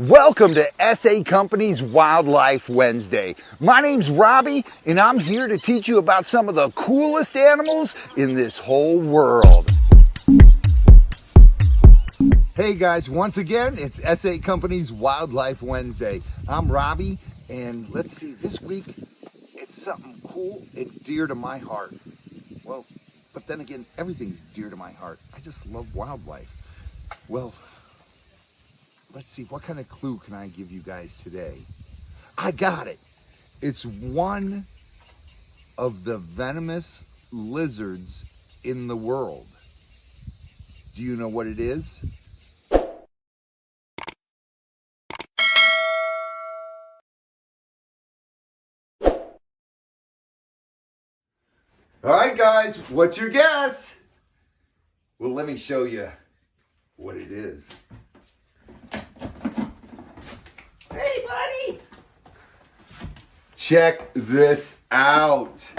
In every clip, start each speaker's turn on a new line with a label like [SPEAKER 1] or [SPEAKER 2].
[SPEAKER 1] Welcome to SA Company's Wildlife Wednesday. My name's Robbie, and I'm here to teach you about some of the coolest animals in this whole world. Hey guys, once again, it's SA Company's Wildlife Wednesday. I'm Robbie, and let's see, this week, it's something cool and dear to my heart. Well, but then again, everything's dear to my heart. I just love wildlife. Well, let's see, what kind of clue can I give you guys today? I got it. It's one of the venomous lizards in the world. Do you know what it is? All right, guys, what's your guess? Well, let me show you what it is. Hey, buddy! Check this out.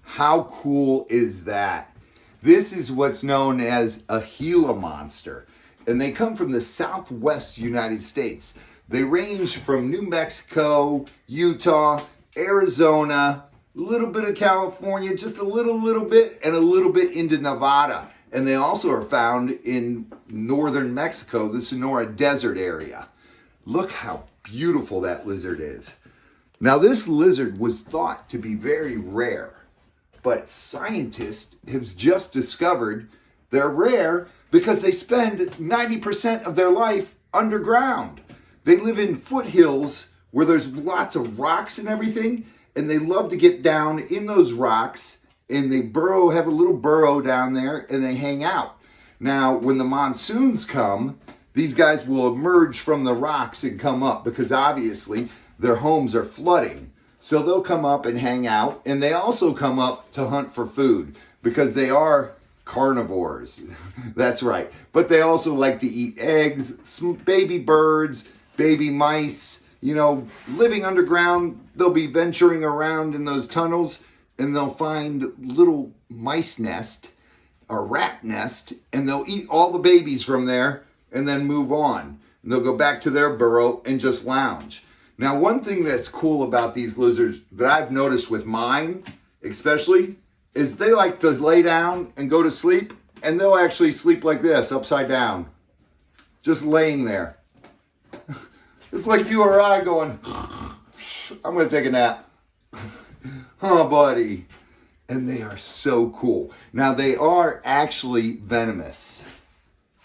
[SPEAKER 1] How cool is that? This is what's known as a Gila monster, and they come from the southwest United States. They range from New Mexico, Utah, Arizona, a little bit of California, just a little bit, and a little bit into Nevada. And they also are found in northern Mexico, the Sonora Desert area. Look how beautiful that lizard is. Now, this lizard was thought to be very rare, but scientists have just discovered they're rare because they spend 90% of their life underground. They live in foothills where there's lots of rocks and everything, and they love to get down in those rocks, and they burrow, have a little burrow down there, and they hang out. Now, when the monsoons come, these guys will emerge from the rocks and come up because obviously their homes are flooding. So they'll come up and hang out, and they also come up to hunt for food because they are carnivores. That's right. But they also like to eat eggs, some baby birds, baby mice. You know, living underground, they'll be venturing around in those tunnels, and they'll find little mice nest or rat nest, and they'll eat all the babies from there and then move on. And they'll go back to their burrow and just lounge. Now, one thing that's cool about these lizards that I've noticed with mine, especially, is they like to lay down and go to sleep, and they'll actually sleep like this, upside down, just laying there. It's like you or I going, I'm going to take a nap. Oh, buddy. And they are so cool. Now, they are actually venomous.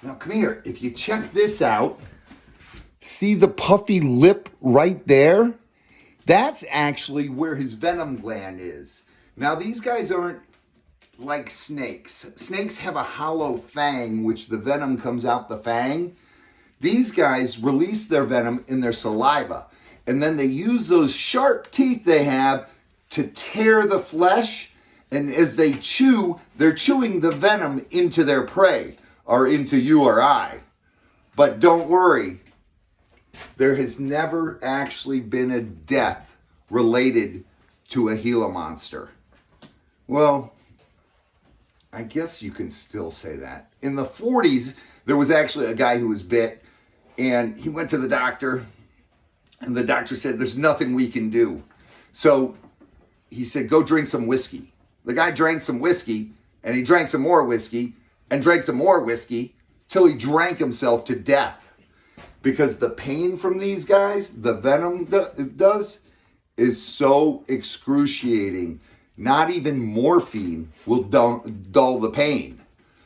[SPEAKER 1] Now, come here. If you check this out, see the puffy lip right there? That's actually where his venom gland is. Now, these guys aren't like snakes. Snakes have a hollow fang, which the venom comes out the fang. These guys release their venom in their saliva, and then they use those sharp teeth they have to tear the flesh, and as they chew, they're chewing the venom into their prey, or into you or I. But don't worry, there has never actually been a death related to a Gila monster. Well, I guess you can still say that. In the 40s, there was actually a guy who was bit, and he went to the doctor, and the doctor said, there's nothing we can do. So he said, go drink some whiskey. The guy drank some whiskey, and he drank some more whiskey, and drank some more whiskey, till he drank himself to death. Because the pain from these guys, the venom it does, is so excruciating. Not even morphine will dull the pain.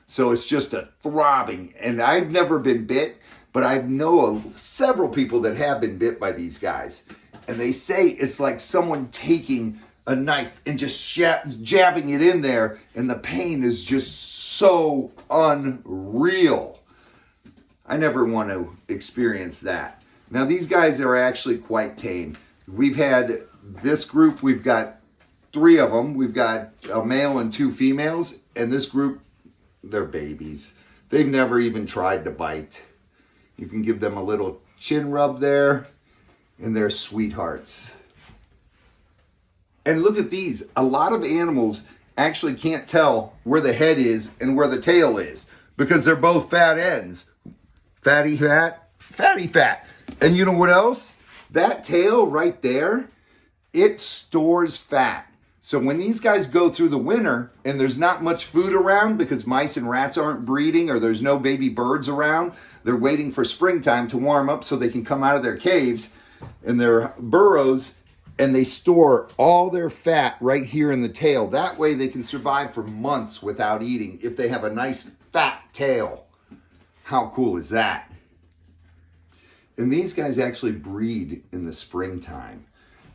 [SPEAKER 1] So it's just a throbbing. And I've never been bit, but I know of several people that have been bit by these guys. And they say it's like someone taking a knife and just jabbing it in there, and the pain is just so unreal. I never want to experience that. Now, these guys are actually quite tame. We've had this group, we've got 3 of them. We've got a male and 2 females, and this group, they're babies. They've never even tried to bite. You can give them a little chin rub there, and they're sweethearts. And look at these. A lot of animals actually can't tell where the head is and where the tail is because they're both fat ends. Fatty fat, fatty fat. And you know what else? That tail right there, it stores fat. So when these guys go through the winter and there's not much food around because mice and rats aren't breeding or there's no baby birds around, they're waiting for springtime to warm up so they can come out of their caves and their burrows, and they store all their fat right here in the tail. That way they can survive for months without eating if they have a nice fat tail. How cool is that? And these guys actually breed in the springtime.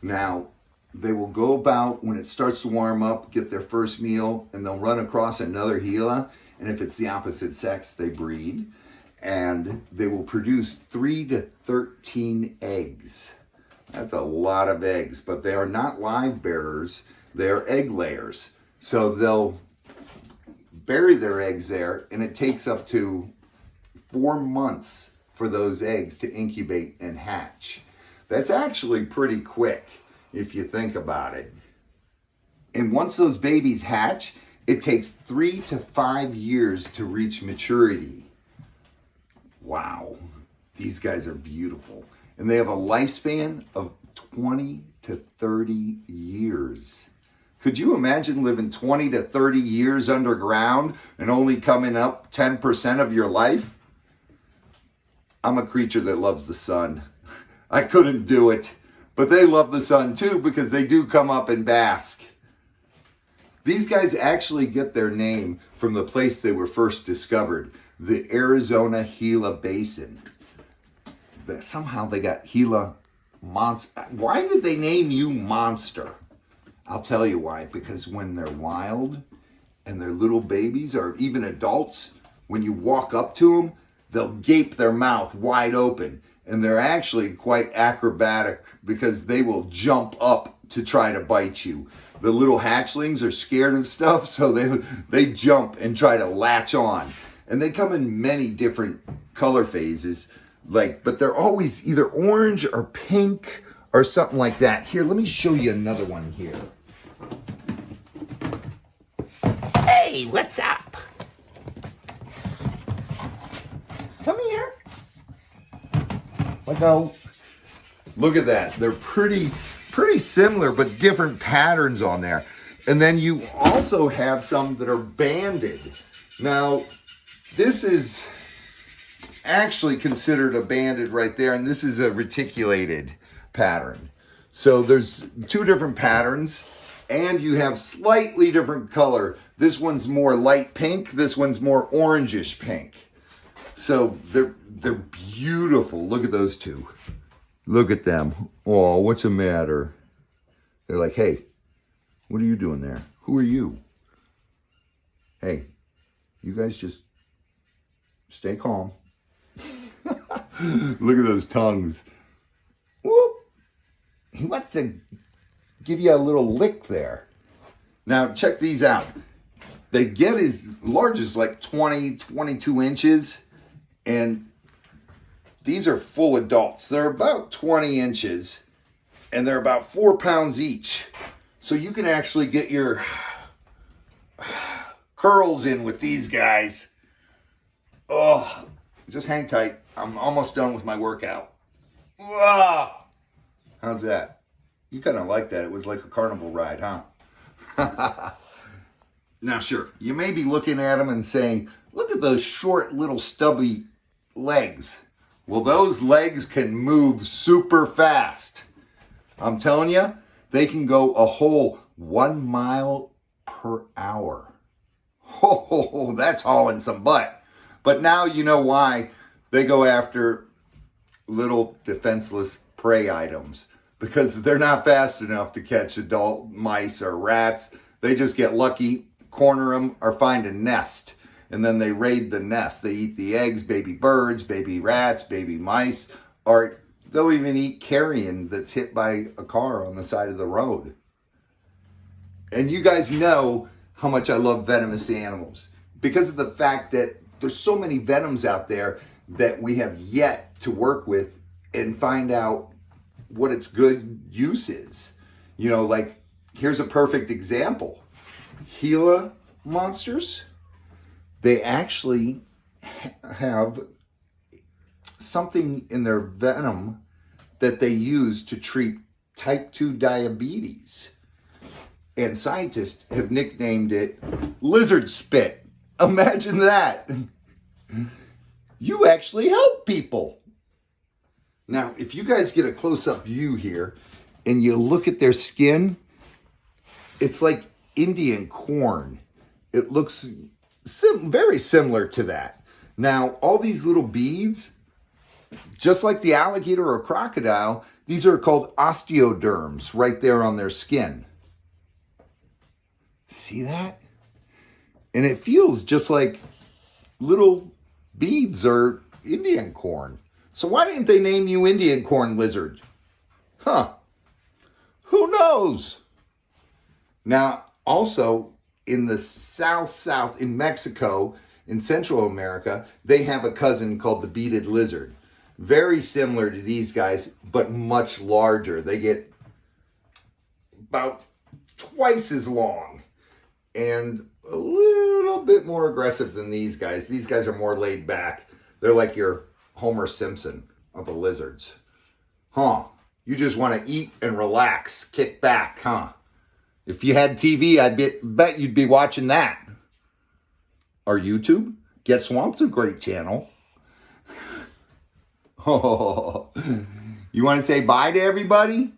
[SPEAKER 1] Now, they will go about when it starts to warm up, get their first meal, and they'll run across another Gila. And if it's the opposite sex, they breed. And they will produce 3 to 13 eggs. That's a lot of eggs, but they are not live bearers. They are egg layers. So they'll bury their eggs there, and it takes up to 4 months for those eggs to incubate and hatch. That's actually pretty quick if you think about it. And once those babies hatch, it takes 3 to 5 years to reach maturity. Wow, these guys are beautiful. And they have a lifespan of 20 to 30 years. Could you imagine living 20 to 30 years underground and only coming up 10% of your life? I'm a creature that loves the sun. I couldn't do it, but they love the sun too because they do come up and bask. These guys actually get their name from the place they were first discovered, the Arizona Gila Basin. Somehow they got Gila Monster. Why did they name you Monster? I'll tell you why. Because when they're wild and they're little babies or even adults, when you walk up to them, they'll gape their mouth wide open. And they're actually quite acrobatic because they will jump up to try to bite you. The little hatchlings are scared of stuff, so they jump and try to latch on. And they come in many different color phases. But they're always either orange or pink or something like that. Here, let me show you another one here. Hey, what's up? Come here. Look at that. They're pretty similar, but different patterns on there. And then you also have some that are banded. Now, this is actually considered a banded right there, and this is a reticulated pattern. So there's 2 different patterns, and you have slightly different color. This one's more light pink, this one's more orangish pink. So they're beautiful. Look at those 2. Look at them. Oh, what's the matter? They're like, hey, what are you doing there? Who are you? Hey, you guys just stay calm. Look at those tongues. Whoop. He wants to give you a little lick there. Now, check these out. They get as large as like 20, 22 inches. And these are full adults. They're about 20 inches. And they're about 4 pounds each. So you can actually get your curls in with these guys. Oh, just hang tight. I'm almost done with my workout. Ah! How's that? You kind of like that. It was like a carnival ride, huh? Now, sure, you may be looking at them and saying, look at those short little stubby legs. Well, those legs can move super fast. I'm telling you, they can go a whole 1 mile per hour. Oh, that's hauling some butt. But now you know why they go after little defenseless prey items. Because they're not fast enough to catch adult mice or rats. They just get lucky, corner them, or find a nest. And then they raid the nest. They eat the eggs, baby birds, baby rats, baby mice. Or they'll even eat carrion that's hit by a car on the side of the road. And you guys know how much I love venomous animals. Because of the fact that there's so many venoms out there that we have yet to work with and find out what its good use is. You know, like, here's a perfect example. Gila monsters, they actually have something in their venom that they use to treat type 2 diabetes. And scientists have nicknamed it lizard spit. Imagine that. You actually help people. Now, if you guys get a close-up view here and you look at their skin, it's like Indian corn. It looks very similar to that. Now, all these little beads, just like the alligator or crocodile, these are called osteoderms right there on their skin. See that? And it feels just like little beads or Indian corn. So why didn't they name you Indian corn lizard? Huh. Who knows? Now, also in the south, in Mexico, in Central America, they have a cousin called the beaded lizard. Very similar to these guys, but much larger. They get about twice as long and a little bit more aggressive than these guys. These guys are more laid back. They're like your Homer Simpson of the lizards. Huh. You just want to eat and relax, kick back, huh? If you had TV, bet you'd be watching that. Or YouTube. Get Swamped, a great channel. Oh, you want to say bye to everybody?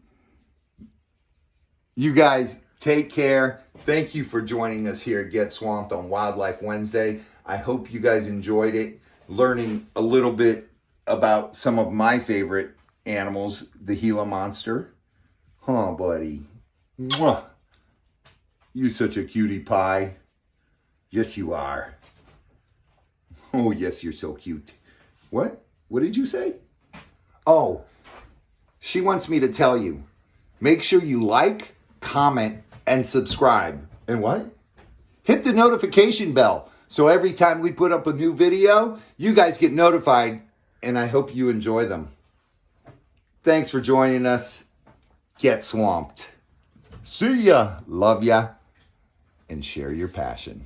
[SPEAKER 1] You guys take care. Thank you for joining us here at Get Swamped on Wildlife Wednesday. I hope you guys enjoyed it, learning a little bit about some of my favorite animals, the Gila monster. Huh, buddy. Mwah. You such a cutie pie. Yes, you are. Oh, yes, you're so cute. What? What did you say? Oh, she wants me to tell you, make sure you like, comment, and subscribe. And what? Hit the notification bell. So every time we put up a new video, you guys get notified, and I hope you enjoy them. Thanks for joining us. Get Swamped. See ya. Love ya. And share your passion.